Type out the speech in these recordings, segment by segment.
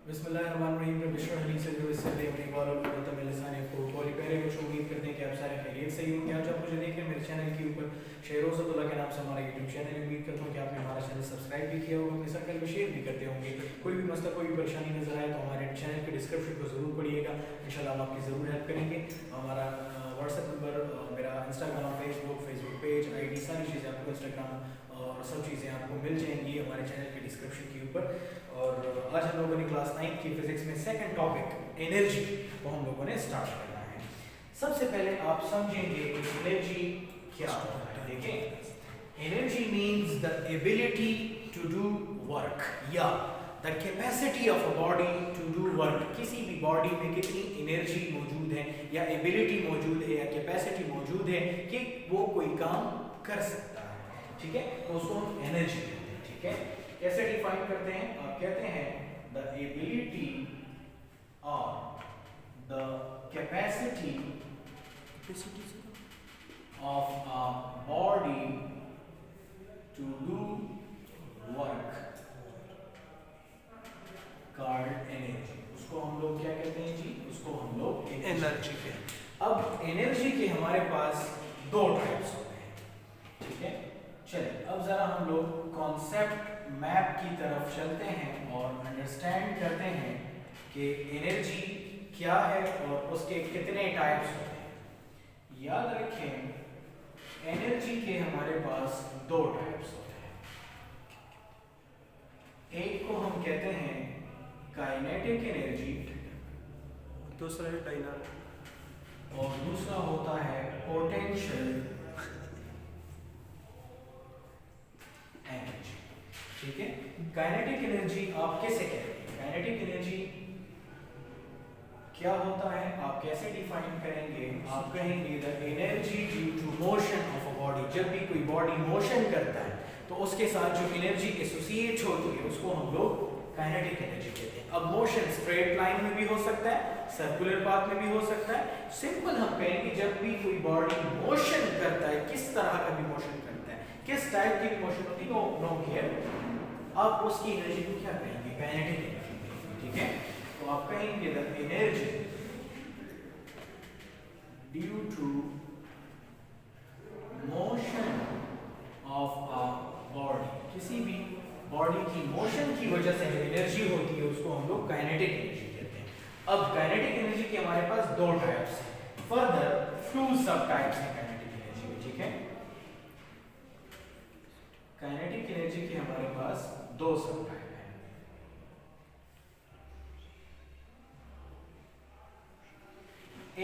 बिस्मिल्लाहिर्रहमानिर्रहीम उम्मीद करते हैं कि आप सारे खैरियत से ही होंगे। आज आप मुझे देख रहे हैं मेरे चैनल के ऊपर शेरोज़अब्दुल्ला के नाम से हमारा यूट्यूब चैनल। उम्मीद करता हूँ कि आपने हमारा चैनल सब्सक्राइब भी किया होगा, अपने सर्कल में शेयर भी करते होंगे। कोई भी मसला कोई भी परेशानी नजर आए तो हमारे चैनल के डिस्क्रिप्शन को ज़रूर पढ़िएगा, इंशाल्लाह हम आपकी ज़रूर हेल्प करेंगे। हमारा व्हाट्सएप नंबर, मेरा इंस्टाग्राम, फेसबुक पेज, ID, सारी चीज़ें आपको इंस्टाग्राम और सब चीज़ें आपको मिल जाएंगी हमारे चैनल के डिस्क्रिप्शन के ऊपर। और आज हम लोगों ने क्लास 9 की फिजिक्स में सेकंड टॉपिक एनर्जी को हम लोगों ने स्टार्ट करना है। सबसे पहले आप समझेंगे एनर्जी क्या होता है। देखें, energy means the ability to do work या the capacity of a body to do work. किसी भी बॉडी में कितनी एनर्जी मौजूद है या एबिलिटी मौजूद है या कैपेसिटी मौजूद है कि वो कोई काम कर सकता है, ठीक है, तो उसको हम एनर्जी कहते हैं। ठीक है, कैसे डिफाइन करते हैं? आप कहते हैं द एबिलिटी और the capacity of a body to do work called energy. उसको हम लोग क्या कहते हैं जी? उसको हम लोग एनर्जी कहते हैं। अब एनर्जी के हमारे पास दो टाइप्स होते हैं, ठीक है। चलिए अब जरा हम लोग कॉन्सेप्ट मैप की तरफ चलते हैं और अंडरस्टैंड करते हैं कि एनर्जी क्या है और उसके कितने टाइप्स होते हैं। याद रखें, एनर्जी के हमारे पास दो टाइप्स होते हैं। एक को हम कहते हैं काइनेटिक एनर्जी, दूसरा है डायनामिक और दूसरा होता है पोटेंशियल एनर्जी। ठीक है, काइनेटिक एनर्जी आप कैसे कहेंगे? काइनेटिक एनर्जी क्या होता है, आप कैसे डिफाइन करेंगे? आप कहेंगे the energy due to motion of a body. जब भी कोई बॉडी मोशन करता है तो उसके साथ जो एनर्जी एसोसिएट होती है उसको हम लोग काइनेटिक एनर्जी कहते हैं। अब मोशन स्ट्रेट लाइन में भी हो सकता है, सर्कुलर पाथ में भी हो सकता है। सिंपल हम कहेंगे जब भी कोई बॉडी मोशन करता है, किस तरह का भी मोशन करता है, किस टाइप की मोशन होती है, नो केयर, आप उसकी एनर्जी को क्या कहेंगे? Kinetic energy. ठीक है, तो आप कहेंगे the energy due to motion of a body. किसी भी बॉडी की मोशन की वजह से एनर्जी होती है उसको हम लोग काइनेटिक एनर्जी कहते हैं। अब काइनेटिक एनर्जी के हमारे पास दो टाइप्स हैं, फर्दर टू सब टाइप्स हैं काइनेटिक एनर्जी में। ठीक है, काइनेटिक एनर्जी के हमारे पास दो सब टाइप हैं।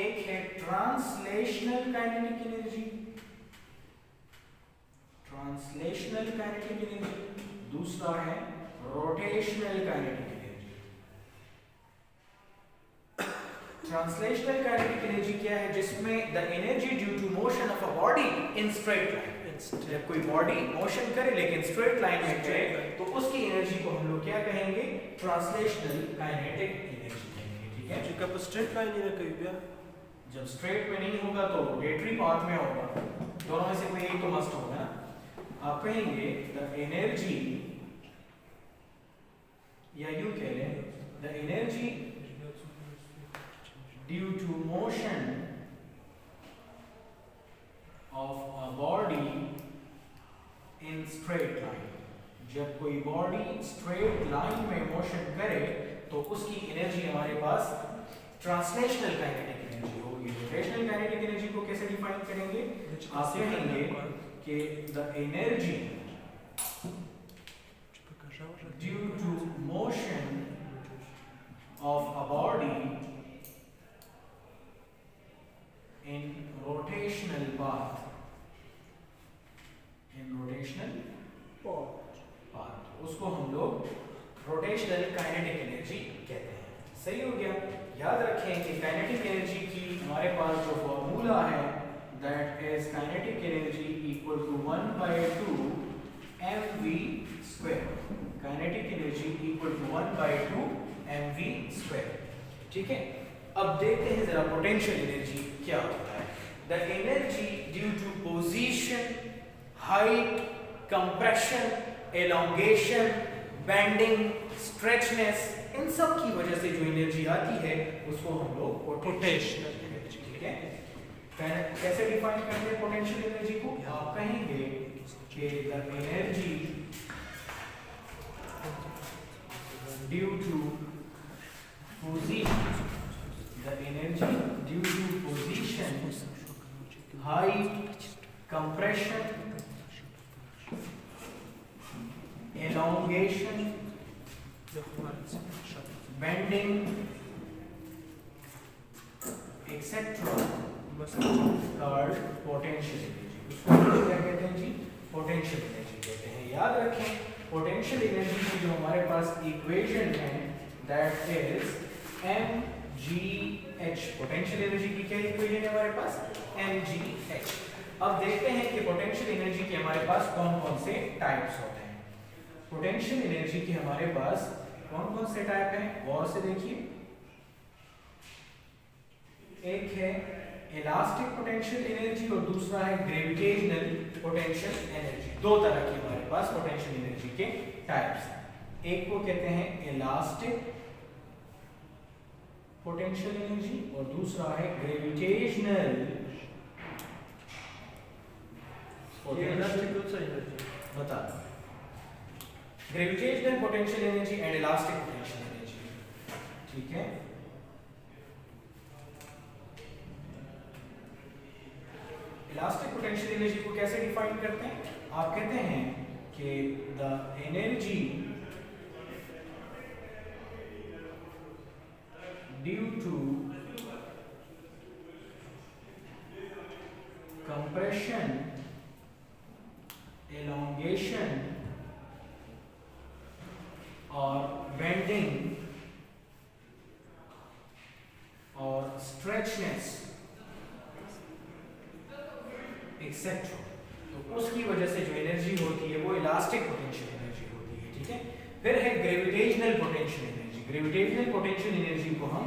एक है translational kinetic energy, translational kinetic energy, दूसरा है rotational kinetic energy. Translational kinetic energy क्या है? जिसमें the energy due to motion of a body in straight line. जब कोई बॉडी मोशन करे लेकिन स्ट्रेट लाइन में करे तो उसकी एनर्जी को हम लोग क्या कहेंगे? ट्रांसलेशनल काइनेटिक एनर्जी कहेंगे। ठीक है, जब स्ट्रेट लाइन ही ना कहीं भी जब स्ट्रेट में नहीं होगा तो रोटेटरी पाथ में होगा, दोनों में से कोई एक तो मस्ट होगा ना। आप कहेंगे द एनर्जी, या यूं कह लें the energy due to motion of a body in straight line. जब कोई बॉडी स्ट्रेट लाइन में मोशन करे तो उसकी एनर्जी हमारे पास ट्रांसलेशनल काइनेटिक एनर्जी होगी। रोटेशनल काइनेटिक एनर्जी को कैसे डिफाइन करेंगे? आप कहेंगे कि the energy due to motion of a body in rotational path, in rotational path, उसको हम लोग रोटेशनल काइनेटिक एनर्जी कहते हैं। सही हो गया। याद रखें कि काइनेटिक एनर्जी की हमारे पास जो फॉर्मूला है that is kinetic energy equal to 1/2 mv square. Kinetic energy equal to 1/2 mv square. ठीक है, अब देखते हैं जरा पोटेंशियल एनर्जी क्या होता है। The energy due to position, height, compression, elongation, bending, stretchness, इन सब की वजह से जो एनर्जी आती है उसको हम लोग पोटेंशियल एनर्जी, ठीक है। कैसे डिफाइन करते हैं पोटेंशियल एनर्जी को? आप कहेंगे कि the energy due to position, the energy due to position, height, compression, elongation, bending, etc. called potential energy. उसको क्या कहते हैं जी? पोटेंशियल एनर्जी कहते हैं। याद रखें पोटेंशियल एनर्जी की जो हमारे पास इक्वेशन है that is mgh। Potential energy की क्या इक्वेशन है हमारे पास? mgh। अब देखते हैं कि पोटेंशियल एनर्जी के हमारे पास कौन कौन से टाइप्स होते हैं। पोटेंशियल एनर्जी के हमारे पास कौन कौन से टाइप हैं? गौर से देखिए, एक है इलास्टिक पोटेंशियल एनर्जी और दूसरा है ग्रेविटेशनल पोटेंशियल एनर्जी। दो तरह की हमारे पास पोटेंशियल एनर्जी के टाइप्स हैं। एक को कहते हैं इलास्टिक पोटेंशियल एनर्जी और दूसरा है ग्रेविटेशनल बता दो। Gravitational potential energy and elastic potential energy, ठीक है। इलास्टिक पोटेंशियल एनर्जी को कैसे डिफाइन करते हैं? आप कहते हैं कि the energy due to compression, elongation और bending और stretchness etc. तो उसकी वजह से जो एनर्जी होती है वो इलास्टिक पोटेंशियल एनर्जी होती है, ठीक है। फिर है gravitational potential energy. Gravitational potential energy को हम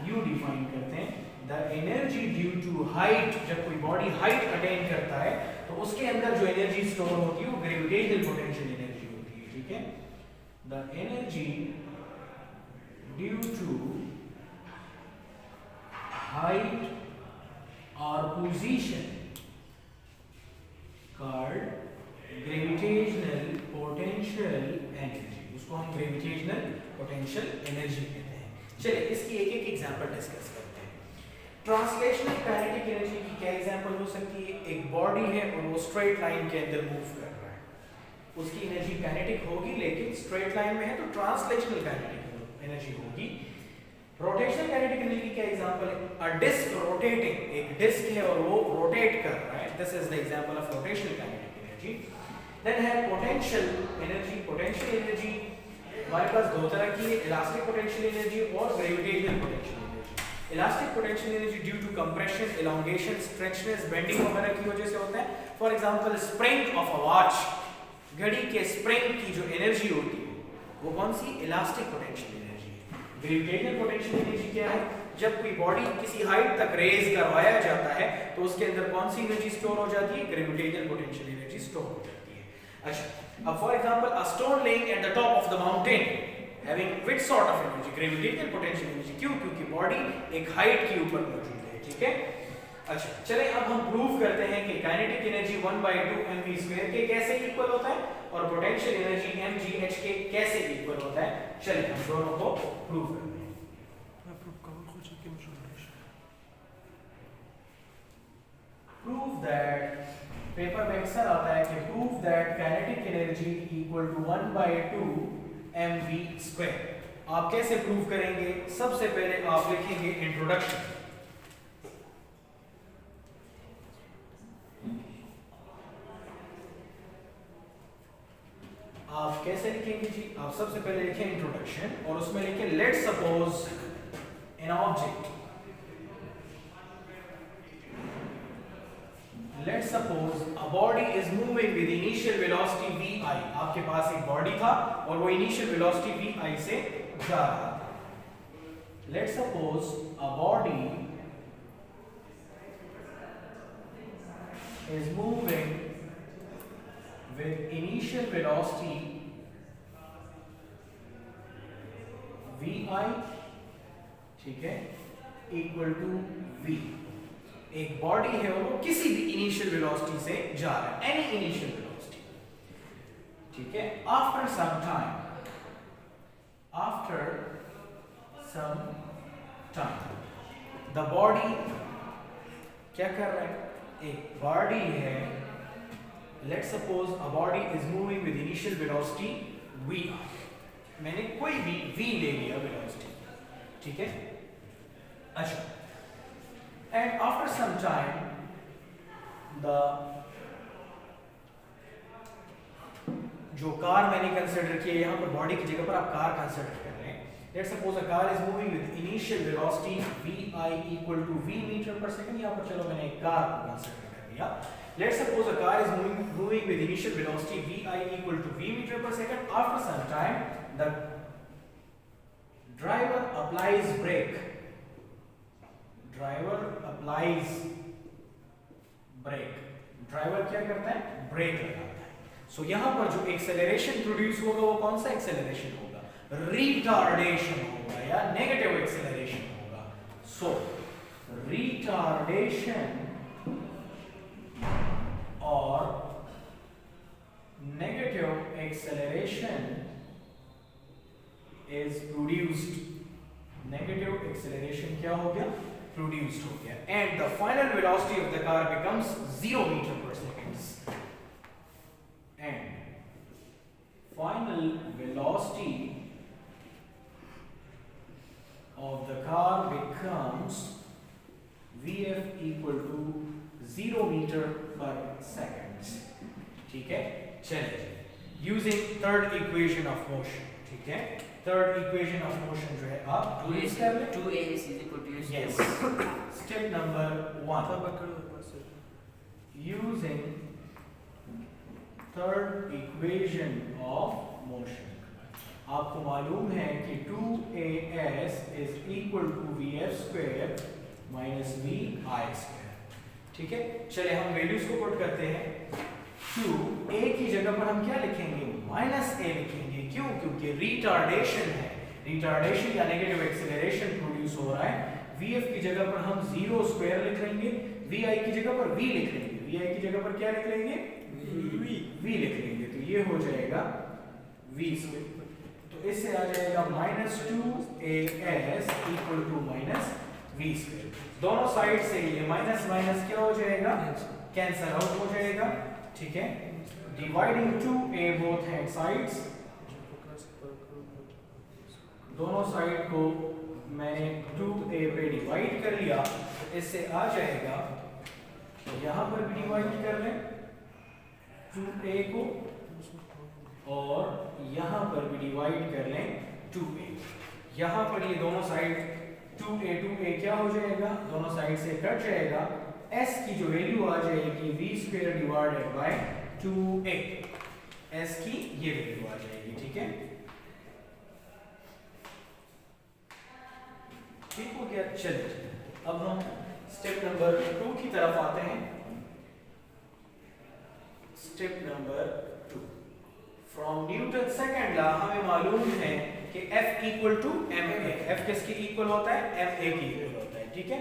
यूं डिफाइन करते हैं, the energy due to height. जब कोई बॉडी हाइट अटेन करता है तो उसके अंदर जो एनर्जी स्टोर होती है वो ग्रेविटेशनल पोटेंशियल एनर्जी होती है, ठीक है। The energy due to height और position called gravitational potential energy. उसको हम ग्रेविटेशनल पोटेंशियल एनर्जी कहते हैं। चलिए इसकी एक एक एग्जांपल डिस्कस करते हैं। ट्रांसलेशनल काइनेटिक एनर्जी की क्या एग्जांपल हो सकती है? एक बॉडी है और वो स्ट्रेट लाइन के अंदर मूव कर रहा है, उसकी एनर्जी काइनेटिक होगी लेकिन स्ट्रेट लाइन में है तो ट्रांसलेशनल काइनेटिक एनर्जी होगी। रोटेशनल काइनेटिक एनर्जी की क्या एग्जांपल है? अ डिस्क रोटेटिंग, एक डिस्क है और वो रोटेट कर रहा है, this is the example of rotational kinetic energy. Then है पोटेंशियल एनर्जी। पोटेंशियल एनर्जी हमारे पास दो तरह की है, इलास्टिक पोटेंशियल एनर्जी और gravitational potential energy. Elastic potential energy due to compression, elongation, stretchness, bending वगैरह की वजह से होता है। For example spring of a watch, घड़ी के स्प्रिंग की जो एनर्जी होती है वो कौन सी? इलास्टिक पोटेंशियल एनर्जी है। ग्रेविटेशनल पोटेंशियल एनर्जी क्या है? जब कोई बॉडी किसी हाइट तक रेज करवाया जाता है तो उसके अंदर कौन सी एनर्जी स्टोर हो जाती है? ग्रेविटेशनल पोटेंशियल एनर्जी स्टोर हो जाती है। अच्छा, अब for example a stone laying at the top of the mountain having which sort of energy? Gravitational potential energy. क्यों? क्योंकि बॉडी एक हाइट के ऊपर मौजूद है, ठीक है। अच्छा, चलिए अब हम प्रूव करते हैं कि काइनेटिक एनर्जी 1/2 mv² के कैसे इक्वल होता है और पोटेंशियल एनर्जी mgh के कैसे इक्वल होता है। चलिए हम दोनों को प्रूव करते हैं। प्रूव दैट, पेपर में अक्सर आता है कि prove that kinetic energy equal to 1/2 mv²। आप कैसे प्रूव करेंगे? सबसे पहले आप लिखेंगे इंट्रोडक्शन। आप कैसे लिखेंगे जी? आप सबसे पहले लिखें इंट्रोडक्शन और उसमें लिखें let suppose an object, late suppose a body is moving with initial velocity vi। आपके पास एक बॉडी था और वो इनिशियल वेलोसिटी vi से जा रहा था। Let suppose a body is moving with initial velocity V I, ठीक है, इक्वल टू वी। एक बॉडी है वो किसी भी इनिशियल वेलोसिटी से जा रहा है, एनी इनिशियल वेलोसिटी, ठीक है। After some time the body क्या कर रहा है, एक बॉडी है, let suppose a body is moving with initial velocity V, मैंने कोई भी v ले लिया वेलोसिटी, ठीक है। अच्छा, and after some time the जो कार मैंने कंसिडर किया, यहां पर बॉडी की जगह पर आप कार कंसिडर कर रहे हैं। Let suppose a car is moving with initial velocity vi equal to v metre per second. यहां पर चलो मैंने एक कार को कंसिडर कर लिया। Let suppose a car is moving with initial velocity vi equal to v metre per second. After some time the driver applies brake, driver क्या करता है, ब्रेक लगाता है। सो यहां पर जो एक्सेलरेशन प्रोड्यूस होगा वो कौन सा एक्सेलरेशन होगा, रिटार्डेशन होगा या नेगेटिव एक्सेलरेशन होगा। सो रिटार्डेशन और negative acceleration is produced, negative acceleration क्या हो गया, प्रोड्यूस्ड हो गया, and the final velocity of the car becomes 0 metre per second, and final velocity of the car becomes vf equal to 0 meter per second, ठीक है। चलिए, using third equation of motion, ठीक है, थर्ड इक्वेशन ऑफ मोशन जो है आप use कर लें, 2a is equal to s yes, step number 1, using third equation of motion. आपको मालूम है कि 2as is equal to vf square minus vi square, ठीक है। चलिए हम वैल्यूज को पुट करते हैं। 2a की जगह पर हम क्या लिखेंगे, माइनस a लिखेंगे, क्यों, क्योंकि रिटार्डेशन है, रिटार्डेशन या नेगेटिव एक्सेलरेशन प्रोड्यूस हो रहा है। vf की जगह पर हम 0 स्क्वायर लिख लेंगे, vi की जगह पर v लिख लेंगे, vi की जगह पर क्या लिख लेंगे, v लिख लेंगे, तो ये हो जाएगा v स्क्वायर। तो इससे आ जाएगा -2as equal to -v square. दोनों साइड से ये माइनस माइनस क्या हो जाएगा, कैंसल आउट हो जाएगा, ठीक है। Dividing 2a both hand sides, दोनों साइड को मैंने 2a पे डिवाइड कर लिया, तो इससे आ जाएगा, तो यहां पर भी डिवाइड कर लें 2a को, और यहां पर भी डिवाइड कर लें 2a। यहां पर ये दोनों साइड 2a क्या हो जाएगा, दोनों साइड से कट जाएगा, s की जो वैल्यू आ जाएगी v square divided by 2a, s की ये वैल्यू आ जाएगी, ठीक है। ठीक हो गया। चलिए अब हम स्टेप नंबर 2 की तरफ आते हैं। Step number 2, from Newton second law हमें मालूम है कि F equal to ma, F किसके इक्वल होता है, ma के इक्वल होता है, ठीक है।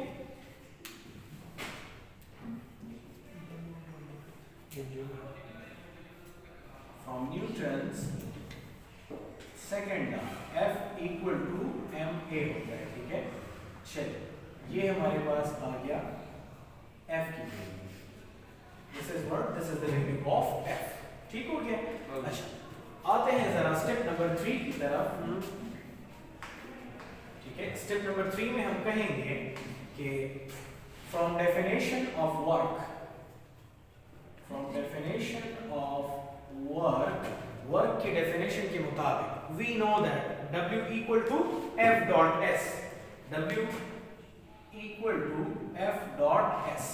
From Newton's second law F equal to ma होता है, ठीक है। चलिए ये हमारे पास आ गया F की value, this is what, this is the value of F, ठीक हो गया। अच्छा, आते हैं जरा स्टेप नंबर 3 की तरफ, ठीक है। स्टेप नंबर 3 में हम कहेंगे कि from definition of work, from definition of work की डेफिनेशन के मुताबिक we know that W equal to F dot S, W equal to F dot S,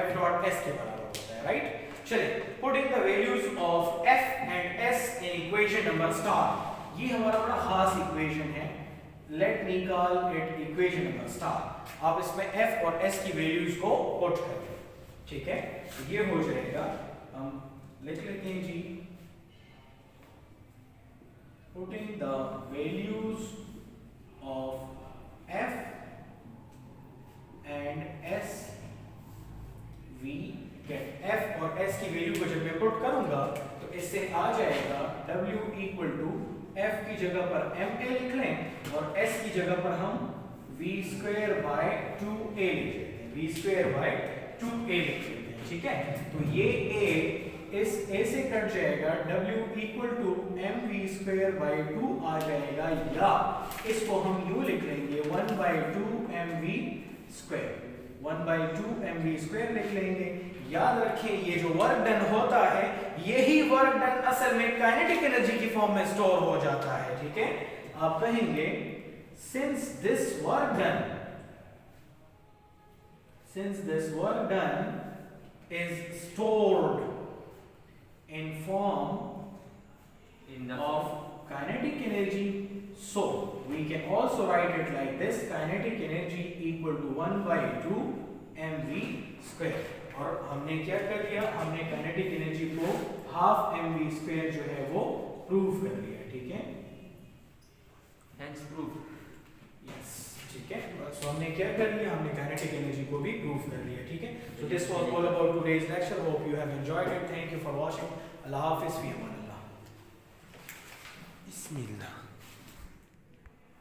F dot S के बराबर होता है, राइट। चलिए, putting the values of F and S in equation number star, ये हमारा बड़ा खास इक्वेशन है, let me call it equation number star. आप इसमें F और S की वैल्यूज को पुट करें, ठीक है। ये हो जाएगा, हम लिख लेते हैं जी, पुटिंग द वैल्यूज इससे आ जाएगा W इक्वल टू F की जगह पर MA लिख लें और S की जगह पर हम V स्क्वायर बाय 2A लिख लेते हैं, V स्क्वायर बाय 2A लिख लेते हैं, ठीक है। तो ये A इस A से कट जाएगा, W equal to MV square by 2 आ जाएगा, या इसको हम यूं लिख लेंगे 1 by 2 MV square, 1 by 2 MV square लिख लेंगे। याद रखें ये जो वर्क डन होता है, यही वर्क डन असल में काइनेटिक एनर्जी की फॉर्म में स्टोर हो जाता है, ठीक है। आप कहेंगे since this work done is stored in form of kinetic energy, so we can also write it like this, kinetic energy equal to 1 by 2 mv square। और हमने क्या कर लिया, हमने काइनेटिक एनर्जी को हाफ mv स्क्वायर जो है वो प्रूव कर लिया, ठीक है। Hence proof। यस, ठीक है। सो हमने क्या कर लिया, हमने काइनेटिक एनर्जी को भी प्रूव कर लिया, ठीक है। So this was all about today's lecture, hope you have enjoyed it, thank you for watching, अल्लाह हाफिज़, फी अमान अल्लाह। बिस्मिल्लाह।